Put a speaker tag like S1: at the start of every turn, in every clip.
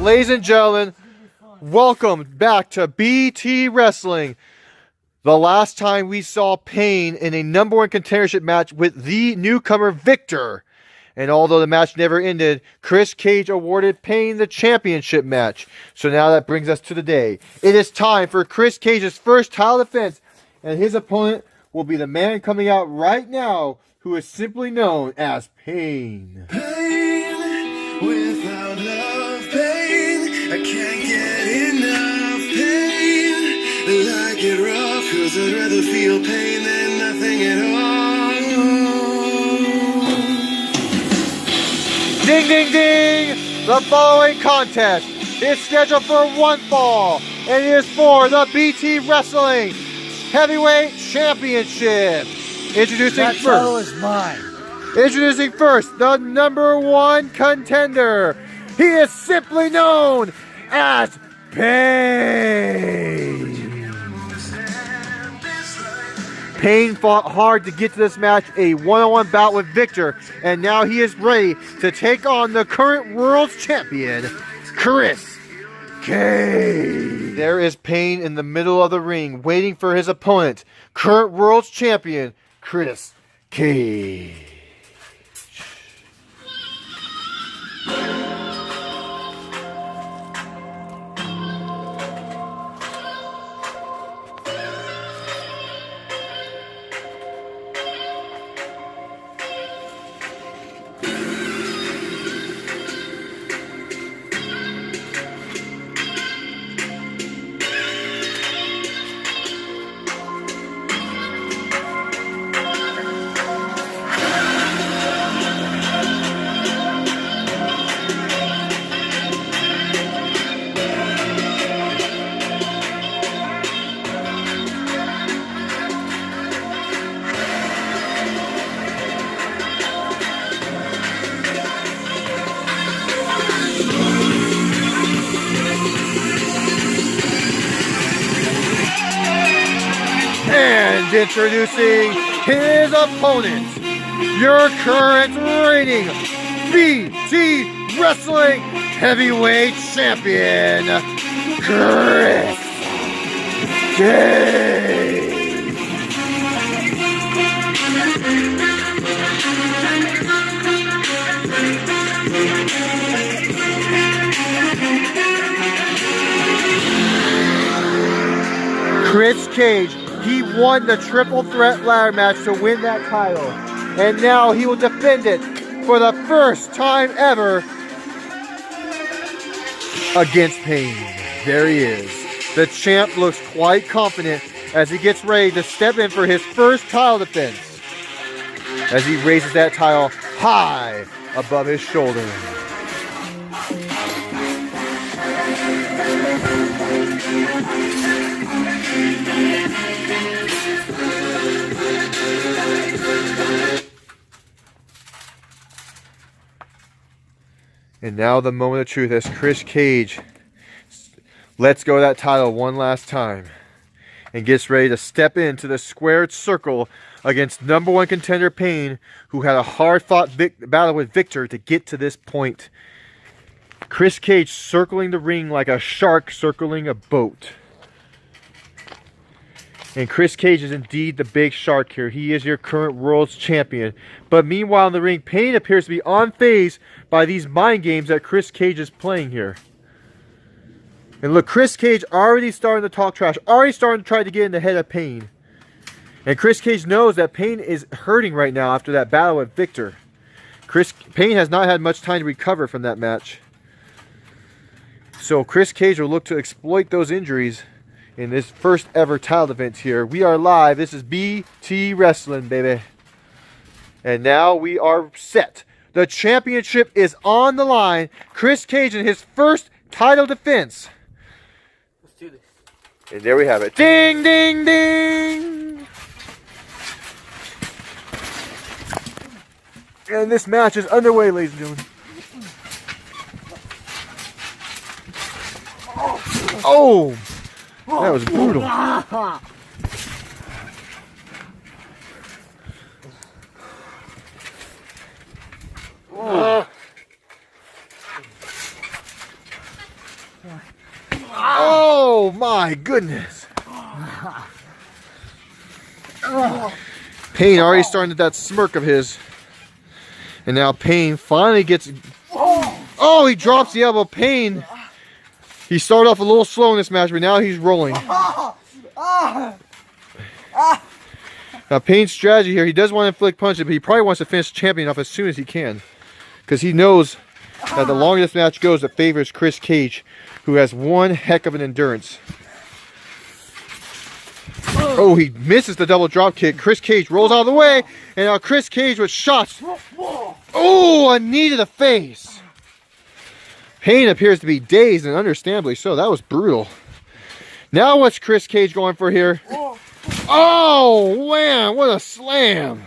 S1: Ladies and gentlemen, welcome back to BT Wrestling. The last time we saw Pain in a #1 contendership match with the newcomer Victor. And although the match never ended, Chris Cage awarded Pain the championship match. So now that brings us to the day. It is time for Chris Cage's first title defense, and his opponent will be the man coming out right now, who is simply known as Pain.
S2: Pain, without love, pain, I can't get enough pain. Like it rough, 'cause I'd rather feel pain than nothing at all.
S1: Ding, ding, ding! The following contest is scheduled for one fall, and it is for the BT Wrestling Heavyweight Championship. Introducing
S3: That title is mine.
S1: Introducing first, the #1 contender. He is simply known as Pain. Pain fought hard to get to this match, a one-on-one bout with Victor, and now he is ready to take on the current world's champion, Chris Cage. There is Pain in the middle of the ring, waiting for his opponent, current world's champion, Chris Cage. And introducing his opponent, your current reigning BT Wrestling Heavyweight Champion, Chris Cage. Chris Cage, he won the triple threat ladder match to win that title. And now he will defend it for the first time ever against Pain. There he is. The champ looks quite confident as he gets ready to step in for his first title defense, as he raises that title high above his shoulder. And now the moment of truth as Chris Cage lets go of that title one last time and gets ready to step into the squared circle against #1 contender Pain, who had a hard-fought battle with Victor to get to this point. Chris Cage circling the ring like a shark circling a boat. And Chris Cage is indeed the big shark here. He is your current world's champion. But meanwhile in the ring, Pain appears to be unfazed by these mind games that Chris Cage is playing here. And look, Chris Cage already starting to talk trash, already starting to try to get in the head of Pain. And Chris Cage knows that Pain is hurting right now after that battle with Victor. Pain has not had much time to recover from that match. So Chris Cage will look to exploit those injuries in this first ever title defense here. We are live. This is BT Wrestling, baby. And now we are set. The championship is on the line. Chris Cage in his first title defense.
S3: Let's do this.
S1: And there we have it. Ding, ding, ding. And this match is underway, ladies and gentlemen. Oh! That was brutal. Oh my goodness. Payne already starting with that smirk of his. And now Payne finally gets... Oh, he drops the elbow. Payne, he started off a little slow in this match, but now he's rolling. Now Payne's strategy here, he does want to inflict punches, but he probably wants to finish the champion off as soon as he can. Because he knows that the longer this match goes, it favors Chris Cage, who has one heck of an endurance. Oh, he misses the double drop kick. Chris Cage rolls out of the way, and now Chris Cage with shots. Oh, a knee to the face. Payne appears to be dazed, and understandably so. That was brutal. Now what's Chris Cage going for here? Oh, man, what a slam.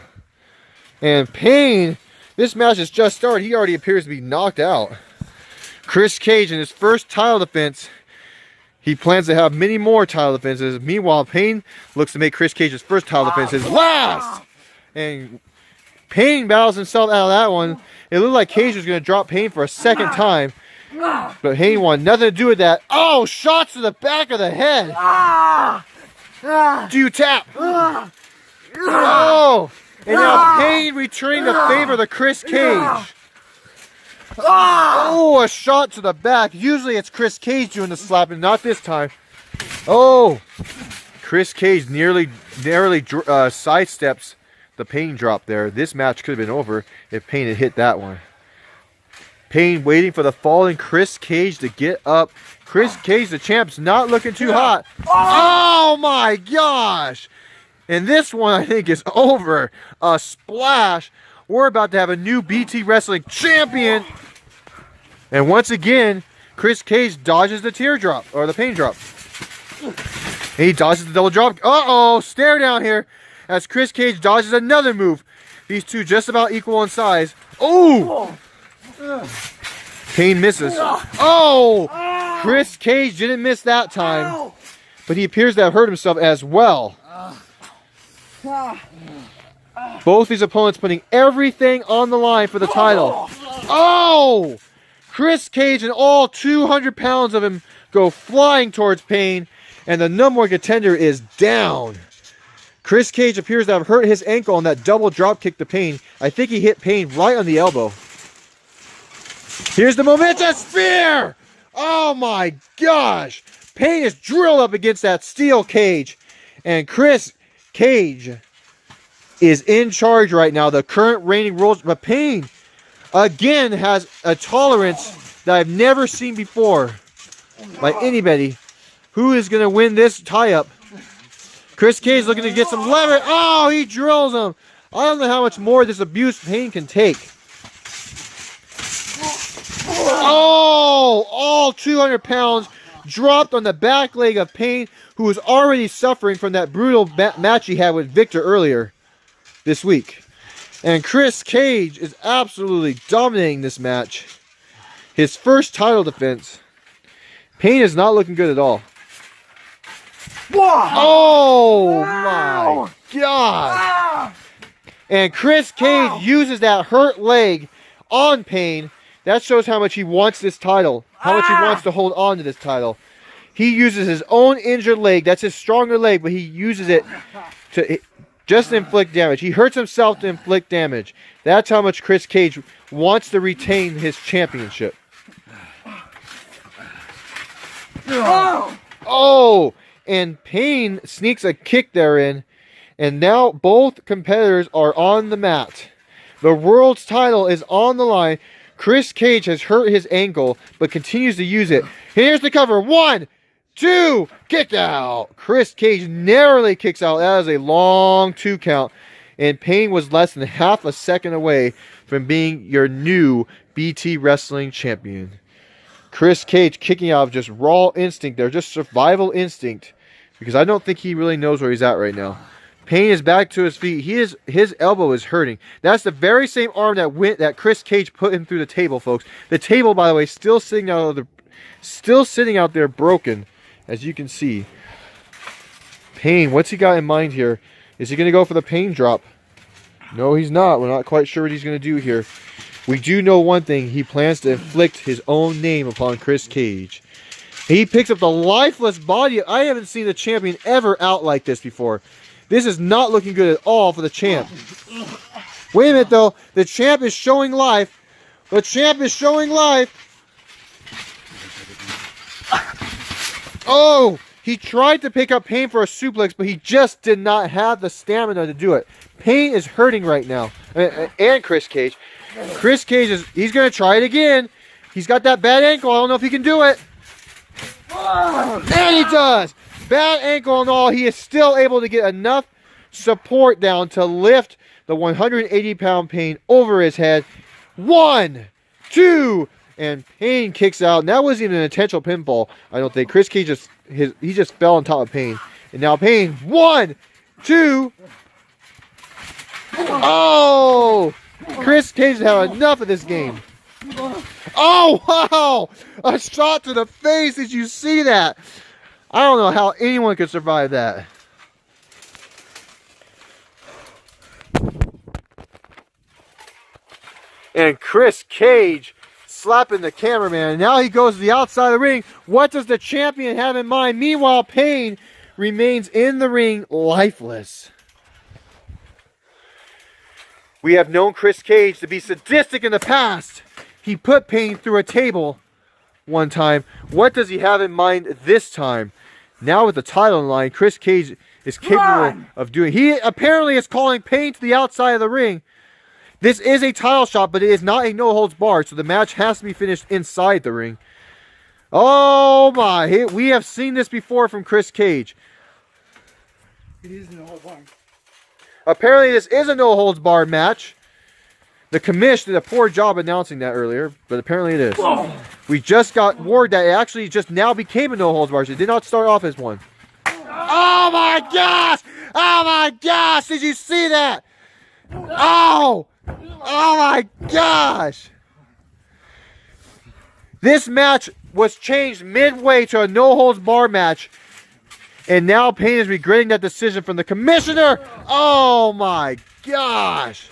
S1: And Payne, this match has just started. He already appears to be knocked out. Chris Cage in his first title defense. He plans to have many more title defenses. Meanwhile, Payne looks to make Chris Cage's first title defense his last. And Payne battles himself out of that one. It looked like Cage was going to drop Payne for a second time. But Payne wanted nothing to do with that. Oh, shots to the back of the head. Do you tap? Oh, and now Payne returning the favor to Chris Cage. Oh, a shot to the back. Usually it's Chris Cage doing the slapping, not this time. Oh, Chris Cage nearly sidesteps the Payne drop there. This match could have been over if Payne had hit that one. Payne waiting for the falling Chris Cage to get up. Chris Cage, the champ's not looking too hot. Oh my gosh. And this one I think is over. A splash. We're about to have a new BT Wrestling champion. And once again, Chris Cage dodges the teardrop, or the Payne drop. He dodges the double drop. Uh-oh, stare down here as Chris Cage dodges another move. These two just about equal in size. Oh! Payne misses. Oh! Chris Cage didn't miss that time, but he appears to have hurt himself as well. Both these opponents putting everything on the line for the title. Oh! Chris Cage and all 200 pounds of him go flying towards Payne, and the number one contender is down. Chris Cage appears to have hurt his ankle on that double drop kick to Payne. I think he hit Payne right on the elbow. Here's the momentous spear! Oh my gosh! Payne is drilled up against that steel cage, and Chris Cage is in charge right now, the current reigning world. But Payne, again, has a tolerance that I've never seen before by anybody. Who is going to win this tie-up? Chris Cage looking to get some leverage. Oh, he drills him. I don't know how much more this abuse Payne can take. Oh, all 200 pounds dropped on the back leg of Payne, who was already suffering from that brutal match he had with Victor earlier this week. And Chris Cage is absolutely dominating this match. His first title defense. Payne is not looking good at all. Oh my God. And Chris Cage uses that hurt leg on Payne. That shows how much he wants this title. How much he wants to hold on to this title. He uses his own injured leg. That's his stronger leg, but he uses it to just inflict damage. He hurts himself to inflict damage. That's how much Chris Cage wants to retain his championship. Oh, and Payne sneaks a kick therein, and now both competitors are on the mat. The world's title is on the line. Chris Cage has hurt his ankle, but continues to use it. Here's the cover. 1, 2, kick out. Chris Cage narrowly kicks out. That is a long 2 count. And Payne was less than half a second away from being your new BT Wrestling champion. Chris Cage kicking out of just raw instinct there, just survival instinct. Because I don't think he really knows where he's at right now. Payne is back to his feet. His elbow is hurting. That's the very same arm that Chris Cage put him through the table, folks. The table, by the way, still sitting out there broken, as you can see. Payne, what's he got in mind here? Is he going to go for the Payne drop? No, he's not. We're not quite sure what he's going to do here. We do know one thing. He plans to inflict his own name upon Chris Cage. He picks up the lifeless body. I haven't seen the champion ever out like this before. This is not looking good at all for the champ. Wait a minute, though. The champ is showing life. The champ is showing life. Oh! He tried to pick up Payne for a suplex, but he just did not have the stamina to do it. Payne is hurting right now. And Chris Cage. Chris Cage he's going to try it again. He's got that bad ankle. I don't know if he can do it. And he does. Bad ankle and all, he is still able to get enough support down to lift the 180-pound Payne over his head. 1, 2, and Payne kicks out. And that wasn't even an intentional pinfall, I don't think. Chris Cage he just fell on top of Payne. And now Payne, 1, 2. Oh! Chris Cage has had enough of this game. Oh, wow! A shot to the face. Did you see that? I don't know how anyone could survive that. And Chris Cage slapping the cameraman. Now he goes to the outside of the ring. What does the champion have in mind? Meanwhile, Payne remains in the ring lifeless. We have known Chris Cage to be sadistic in the past. He put Payne through a table one time. What does he have in mind this time? Now with the title in line, Chris Cage is capable of doing. He apparently is calling Payne to the outside of the ring. This is a title shot, but it is not a no-holds-barred, so the match has to be finished inside the ring. Oh my, we have seen this before from Chris Cage.
S3: It is no holds barred.
S1: Apparently this is a no-holds-barred match. The commission did a poor job announcing that earlier, but apparently it is.
S3: Whoa.
S1: We just got word that it actually just now became a no-holds-barred. It did not start off as one. Oh my gosh! Oh my gosh! Did you see that? Oh! Oh my gosh! This match was changed midway to a no-holds-barred match. And now Payne is regretting that decision from the commissioner. Oh my gosh!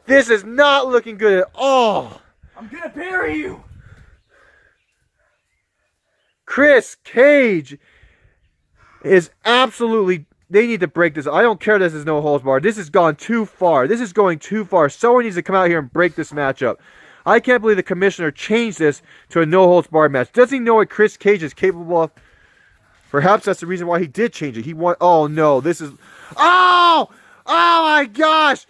S1: This is not looking good at all.
S3: I'm gonna bury you.
S1: Chris Cage is absolutely. They need to break this. I don't care this is no holds barred. This has gone too far. This is going too far. Someone needs to come out here and break this match up. I can't believe the commissioner changed this to a no holds barred match. Does he know what Chris Cage is capable of? Perhaps that's the reason why he did change it. He want. Oh no! This is. Oh! Oh my gosh!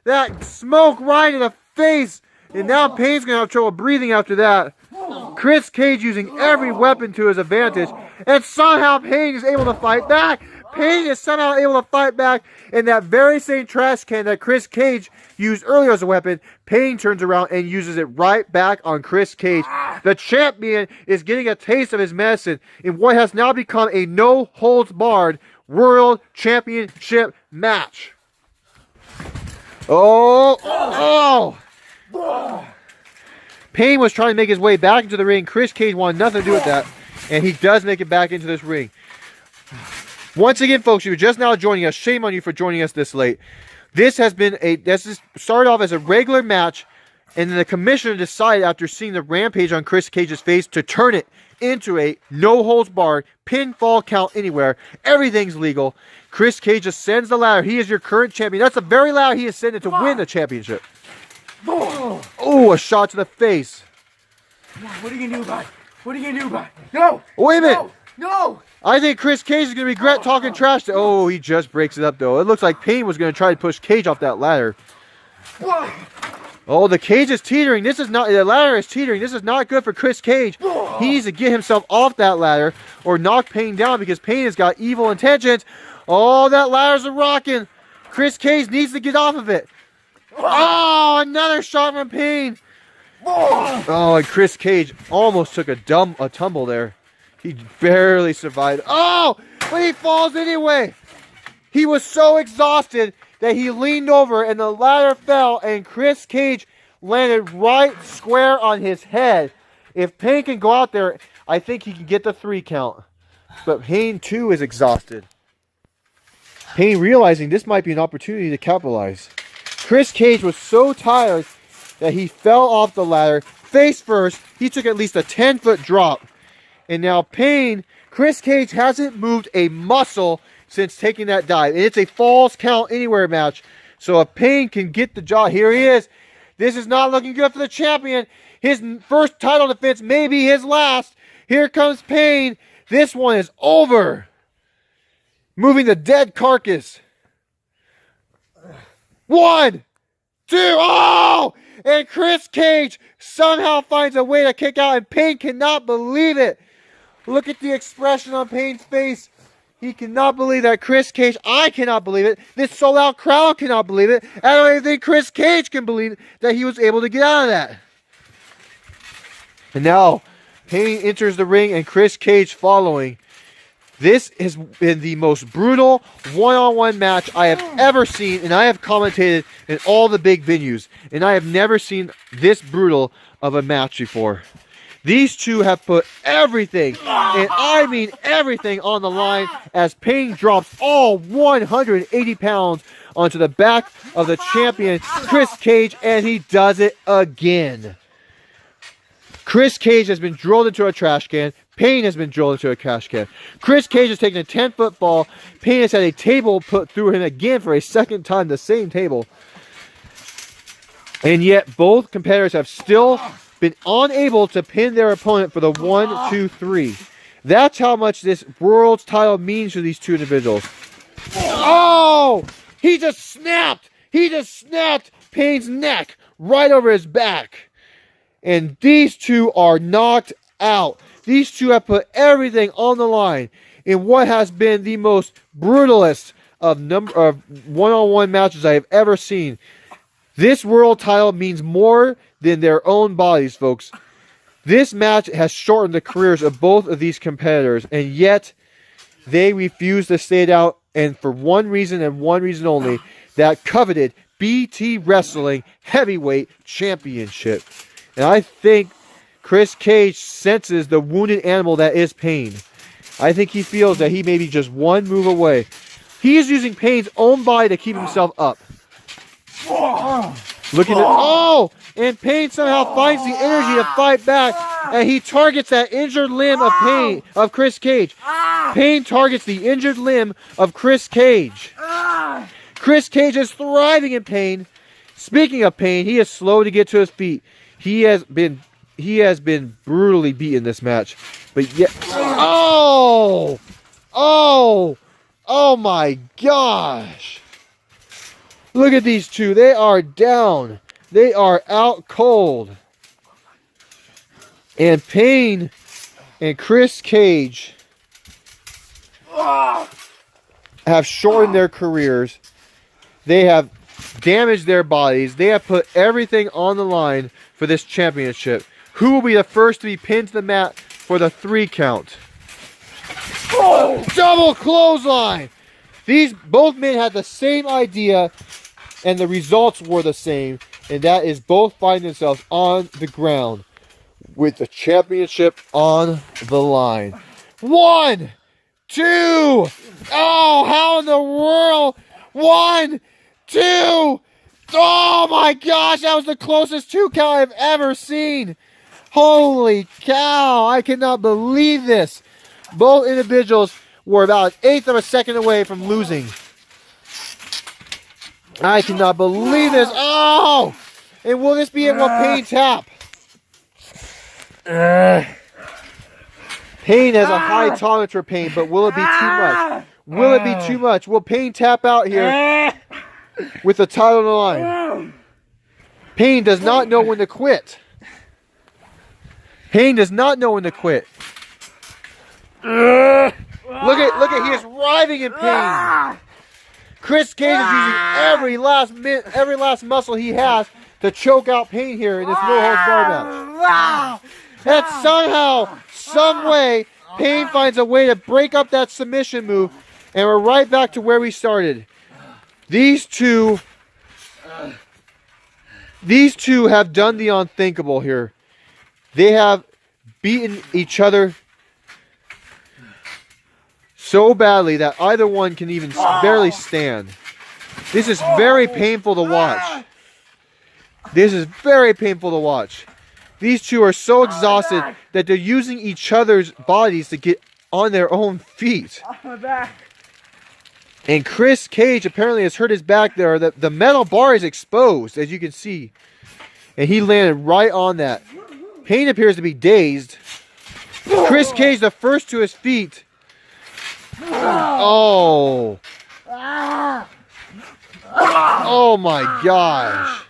S1: That smoke right in the face, and now Payne's gonna have trouble breathing after that. Chris Cage using every weapon to his advantage, and somehow Payne is able to fight back. Payne is somehow able to fight back, and that very same trash can that Chris Cage used earlier as a weapon, Payne turns around and uses it right back on Chris Cage. The champion is getting a taste of his medicine in what has now become a no-holds-barred World Championship match. Oh! Payne was trying to make his way back into the ring. Chris Cage wanted nothing to do with that, and he does make it back into this ring. Once again, folks, you're just now joining us. Shame on you for joining us this late. This has started off as a regular match, and then the commissioner decided after seeing the rampage on Chris Cage's face to turn it into a no-holds-barred pinfall count anywhere. Everything's legal. Chris Cage ascends the ladder. He is your current champion. That's the very ladder he ascended to win the championship. Oh, a shot to the face.
S3: What are you gonna do about it? What are you gonna do about it? No!
S1: Wait a minute!
S3: No!
S1: I think Chris Cage is going to regret talking trash to... Oh, he just breaks it up, though. It looks like Payne was going to try to push Cage off that ladder. Oh, the cage is teetering. This is not... The ladder is teetering. This is not good for Chris Cage. He needs to get himself off that ladder or knock Payne down because Payne has got evil intentions. Oh, that ladder's a rocking. Chris Cage needs to get off of it. Oh, another shot from Payne. Oh, and Chris Cage almost took a tumble there. He barely survived. Oh, but he falls anyway. He was so exhausted that he leaned over and the ladder fell and Chris Cage landed right square on his head. If Payne can go out there, I think he can get the 3 count. But Payne too is exhausted. Payne realizing this might be an opportunity to capitalize. Chris Cage was so tired that he fell off the ladder face first. He took at least a 10-foot drop. And now Payne, Chris Cage hasn't moved a muscle since taking that dive. And it's a falls count anywhere match. So if Payne can get the job, here he is. This is not looking good for the champion. His first title defense may be his last. Here comes Payne. This one is over. Moving the dead carcass. 1, 2, oh! And Chris Cage somehow finds a way to kick out, and Payne cannot believe it. Look at the expression on Payne's face. He cannot believe that Chris Cage, I cannot believe it. This sold out crowd cannot believe it. I don't even think Chris Cage can believe that he was able to get out of that. And now Payne enters the ring and Chris Cage following. This has been the most brutal one-on-one match I have ever seen, and I have commentated in all the big venues, and I have never seen this brutal of a match before. These two have put everything, and I mean everything, on the line as Payne drops all 180 pounds onto the back of the champion, Chris Cage, and he does it again. Chris Cage has been drilled into a trash can. Payne has been drilled into a trash can. Chris Cage has taken a 10-foot fall. Payne has had a table put through him again for a second time, the same table. And yet both competitors have still been unable to pin their opponent for the 1, 2, 3. That's how much this world's title means to these two individuals. Oh! He just snapped! He just snapped Payne's neck right over his back. And these two are knocked out. These two have put everything on the line in what has been the most brutalist of one-on-one matches I have ever seen. This world title means more than their own bodies, folks. This match has shortened the careers of both of these competitors, and yet they refuse to stay it out, and for one reason and one reason only, that coveted BT Wrestling Heavyweight Championship. And I think Chris Cage senses the wounded animal that is Payne. I think he feels that he may be just one move away. He is using Payne's own body to keep himself up. Look at it. Oh! And Payne somehow finds the energy to fight back, and he targets that injured limb of Chris Cage. Payne targets the injured limb of Chris Cage. Chris Cage is thriving in pain. Speaking of pain, he is slow to get to his feet. He has been brutally beaten this match. But yet, oh my gosh. Look at these two. They are down. They are out cold. And Payne and Chris Cage have shortened their careers. They have damaged their bodies. They have put everything on the line for this championship. Who will be the first to be pinned to the mat for the 3 count? Oh, double clothesline! Both men had the same idea, and the results were the same, and that is both finding themselves on the ground with the championship on the line. 1, 2, oh, how in the world? 1, 2, oh my gosh, that was the closest 2 count I've ever seen. Holy cow, I cannot believe this. Both individuals were about 1/8 of a second away from losing. I cannot believe this. Oh! And will this be it? Will Payne tap? Payne has a high tolerance for pain, but will it be too much? Will it be too much? Will Payne tap out here with the title on the line? Payne does not know when to quit. Payne does not know when to quit. Look at, he is writhing in pain. Chris Cage is using every last muscle he has to choke out Payne here in this no holds barred match. And somehow, some way, Payne finds a way to break up that submission move, and we're right back to where we started. These two have done the unthinkable here. They have beaten each other so badly that either one can even barely stand. This is very painful to watch. This is very painful to watch. These two are so exhausted that they're using each other's bodies to get on their own feet.
S3: On my back.
S1: And Chris Cage apparently has hurt his back there. The metal bar is exposed, as you can see. And he landed right on that. Payne appears to be dazed. Chris Cage, the first to his feet. Oh. Oh my gosh.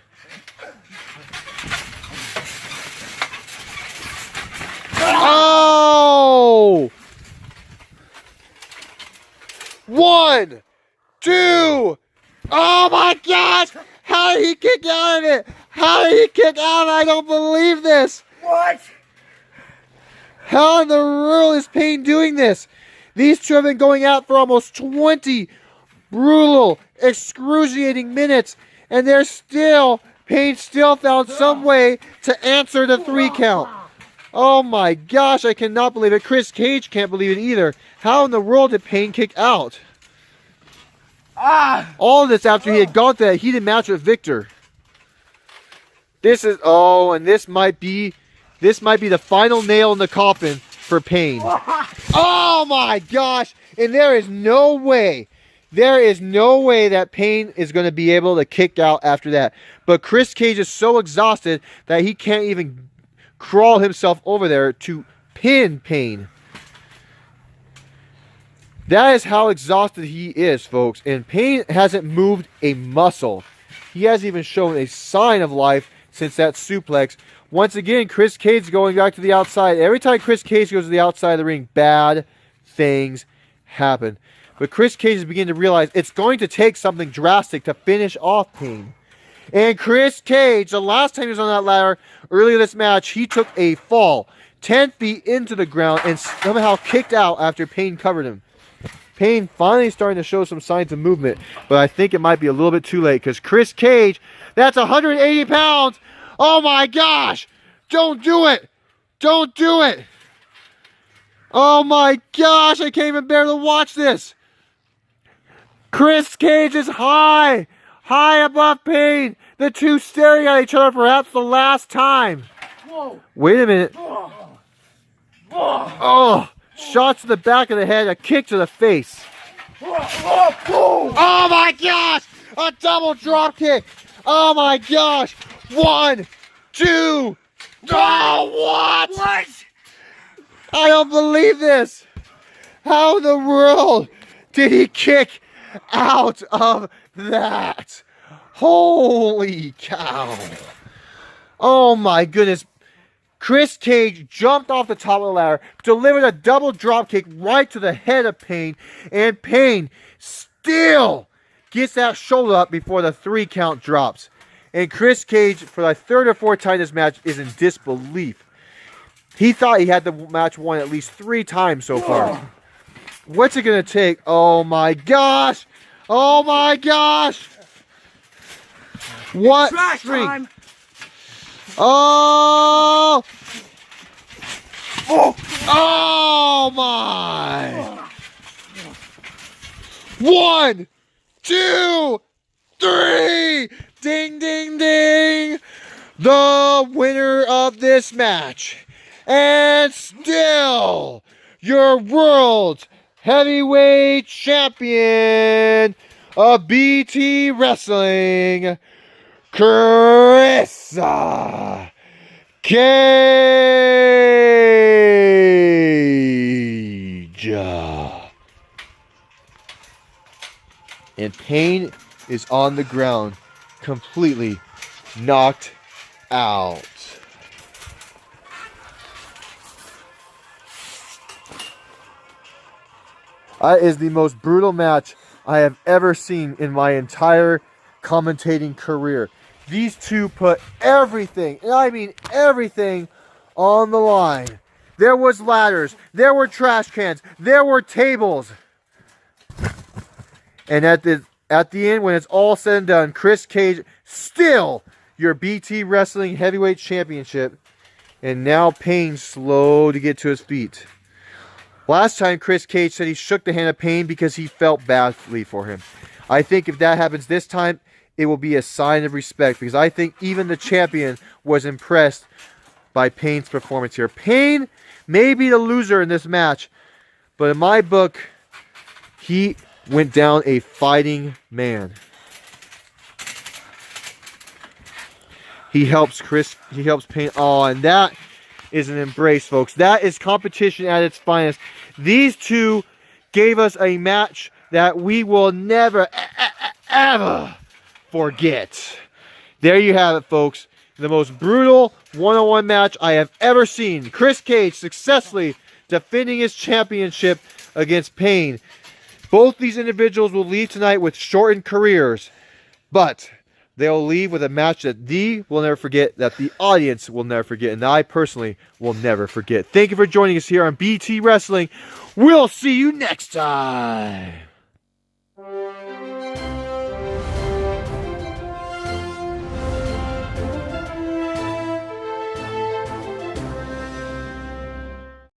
S1: Oh! 1, 2. Oh my gosh! How did he kick out of it? How did he kick out of it? I don't believe this.
S3: What?
S1: How in the world is Payne doing this? These two have been going out for almost 20 brutal, excruciating minutes, and Payne still found some way to answer the 3 count. Oh my gosh, I cannot believe it. Chris Cage can't believe it either. How in the world did Payne kick out? All of this after he had gone through that heated match with Victor. This might be the final nail in the coffin for Payne. Oh my gosh! And there is no way that Payne is going to be able to kick out after that. But Chris Cage is so exhausted that he can't even crawl himself over there to pin Payne. That is how exhausted he is, folks. And Payne hasn't moved a muscle. He hasn't even shown a sign of life since that suplex. Once again, Chris Cage going back to the outside. Every time Chris Cage goes to the outside of the ring, bad things happen. But Chris Cage is beginning to realize it's going to take something drastic to finish off Payne. And Chris Cage, the last time he was on that ladder, earlier this match, he took a fall 10 feet into the ground and somehow kicked out after Payne covered him. Payne finally starting to show some signs of movement, but I think it might be a little bit too late because Chris Cage, that's 180 pounds. Oh my gosh! Don't do it! Don't do it! Oh my gosh, I can't even bear to watch this. Chris Cage is high above Payne. The two staring at each other perhaps the last time.
S3: Whoa.
S1: Wait a minute. Oh, shots to the back of the head, a kick to the face. Oh my gosh! A double drop kick. Oh my gosh! 1, 2. Oh, what?
S3: What?
S1: I don't believe this. How in the world did he kick out of that? Holy cow. Oh my goodness. Chris Cage jumped off the top of the ladder, delivered a double drop kick right to the head of Payne, and Payne still gets that shoulder up before the 3 count drops. And Chris Cage, for the 3rd or 4th time this match, is in disbelief. He thought he had the match won at least 3 times so far. What's it going to take? Oh my gosh! Oh my gosh! What
S3: Trash
S1: string?
S3: time.
S1: Oh! Oh my! 1, 2, 3! Ding, ding, ding! The winner of this match, and still your world heavyweight champion of BT Wrestling, Chris Cage. And Payne is on the ground, completely knocked out. That is the most brutal match I have ever seen in my entire commentating career. These two put everything, and I mean everything, on the line. There was ladders, there were trash cans, there were tables. And at the end, when it's all said and done, Chris Cage, still your BT Wrestling Heavyweight Championship. And now Payne slow to get to his feet. Last time Chris Cage said he shook the hand of Payne because he felt badly for him. I think if that happens this time, it will be a sign of respect, because I think even the champion was impressed by Pain's performance here. Pain may be the loser in this match, but in my book, he went down a fighting man. He helps Pain. Oh, and that is an embrace, folks. That is competition at its finest. These two gave us a match that we will never, ever forget. There you have it, folks. The most brutal one-on-one match I have ever seen. Chris Cage successfully defending his championship against Pain. Both these individuals will leave tonight with shortened careers, but they'll leave with a match that they will never forget, that the audience will never forget, and I personally will never forget. Thank you for joining us here on BT Wrestling. We'll see you next time.